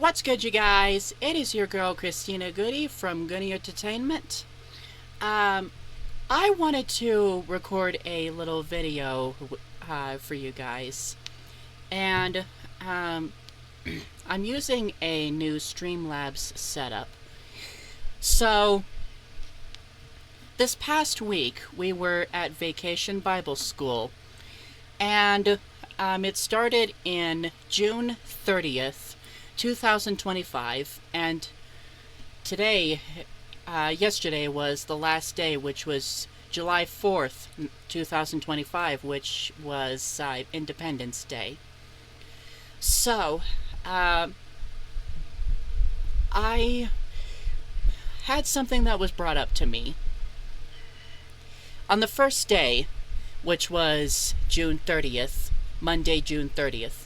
What's good, you guys? It is your girl Christina Goody from Goody Entertainment. Um, I wanted to record a little video for you guys, and I'm using a new Streamlabs setup. So, this past week we were at Vacation Bible School, and it started in June 30th. 2025, and yesterday was the last day, which was July 4th, 2025, which was Independence Day. So, I had something that was brought up to me. On the first day, which was June 30th, Monday, June 30th,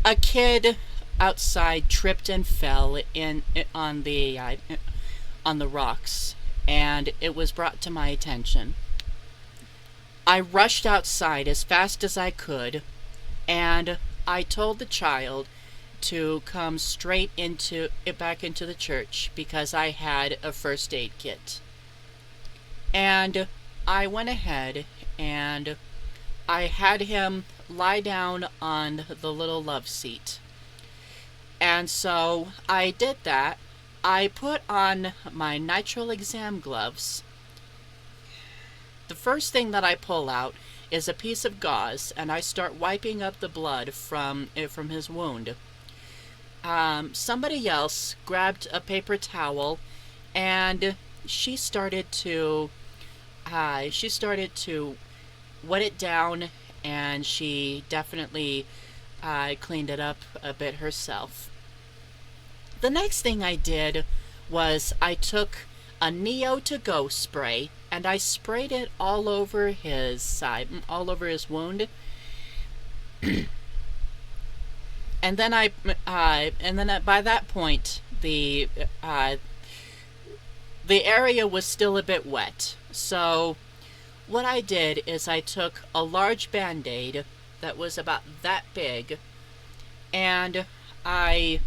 a kid outside tripped and fell on the rocks, and it was brought to my attention. I rushed outside as fast as I could, and I told the child to come back into the church because I had a first aid kit. And I went ahead and I had him lie down on the little love seat. And so I did that. I put on my nitrile exam gloves. The first thing that I pull out is a piece of gauze, and I start wiping up the blood from his wound. Somebody else grabbed a paper towel, and she started to wet it down, and she definitely cleaned it up a bit herself. The next thing I did was I took a Neo to Go spray, and I sprayed it all over his wound. And then by that point, the area was still a bit wet. So what I did is I took a large Band-Aid that was about that big, and I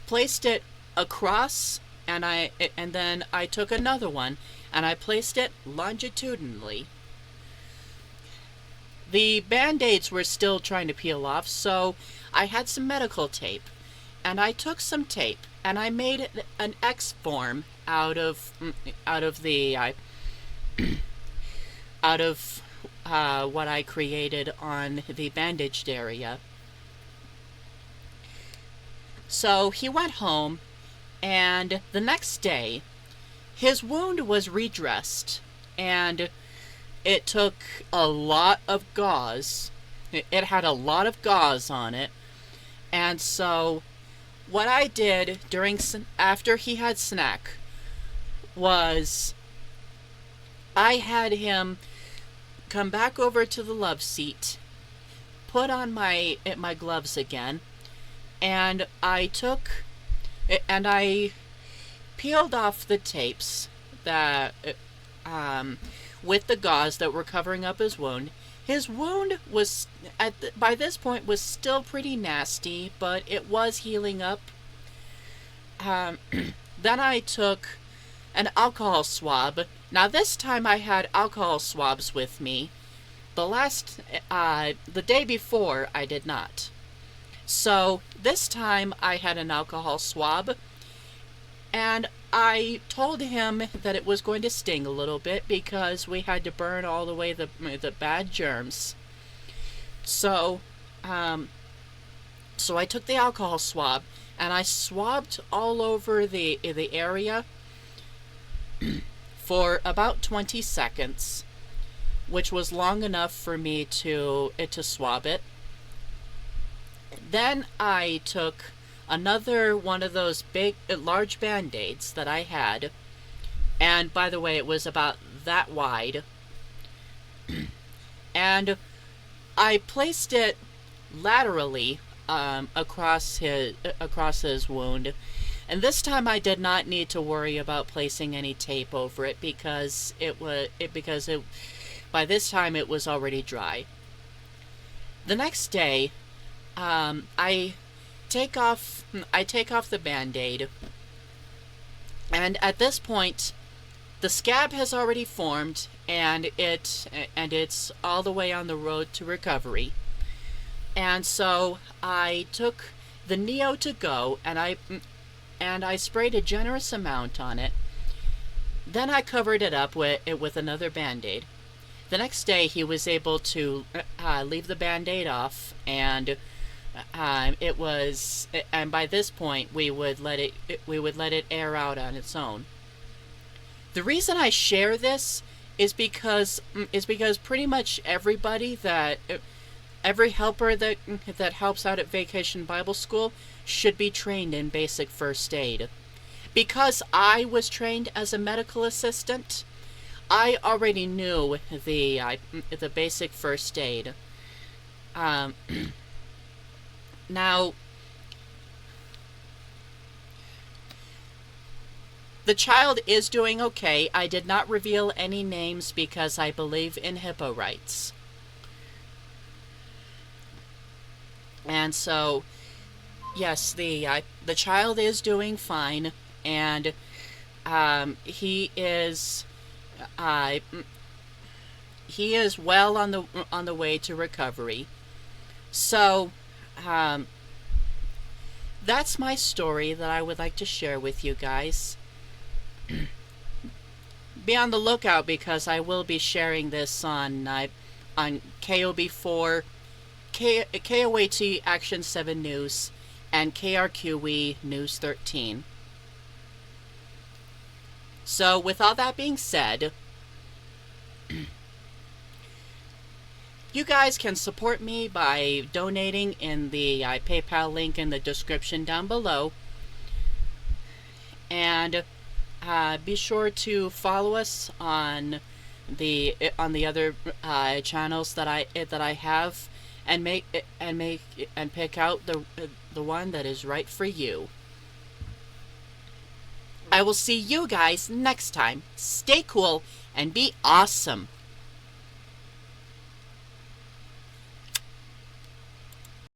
placed it across, and then I took another one and I placed it longitudinally. The Band-Aids were still trying to peel off, so I had some medical tape, and I took some tape and I made an X form out of what I created on the bandaged area. So he went home, and the next day his wound was redressed, and it took a lot of gauze. It had a lot of gauze on it. And so what I did after he had snack was I had him come back over to the love seat, put on my gloves again, and I peeled off the tapes that with the gauze that were covering up his wound. His wound was by this point was still pretty nasty, but it was healing up. Then I took an alcohol swab. Now this time I had alcohol swabs with me. The day before I did not. So this time I had an alcohol swab, and I told him that it was going to sting a little bit because we had to burn all the way the bad germs. So I took the alcohol swab and I swabbed all over the area for about 20 seconds, which was long enough for me to swab it. Then I took another one of those large Band-Aids that I had, and by the way, it was about that wide, and I placed it laterally across his wound. And this time I did not need to worry about placing any tape over it because by this time it was already dry. The next day, I take off the band-aid, and at this point the scab has already formed, and it's all the way on the road to recovery. And so I took the Neo to go, and I sprayed a generous amount on it. Then I covered it up with another band-aid. The next day he was able to leave the band-aid off, and and by this point we would let it air out on its own. The reason I share this is because pretty much every helper that helps out at Vacation Bible School should be trained in basic first aid. Because I was trained as a medical assistant, I already knew the basic first aid. Um, Now, the child is doing okay. I did not reveal any names because I believe in HIPAA rights. And so, yes, the child is doing fine, and uh, he is well on the way to recovery. So, um, that's my story that I would like to share with you guys. Be on the lookout, because I will be sharing this on KOB4, KOAT Action 7 News, and KRQE News 13. So, with all that being said, you guys can support me by donating in the PayPal link in the description down below. And be sure to follow us on the other channels that I have, and pick out the one that is right for you. I will see you guys next time. Stay cool and be awesome.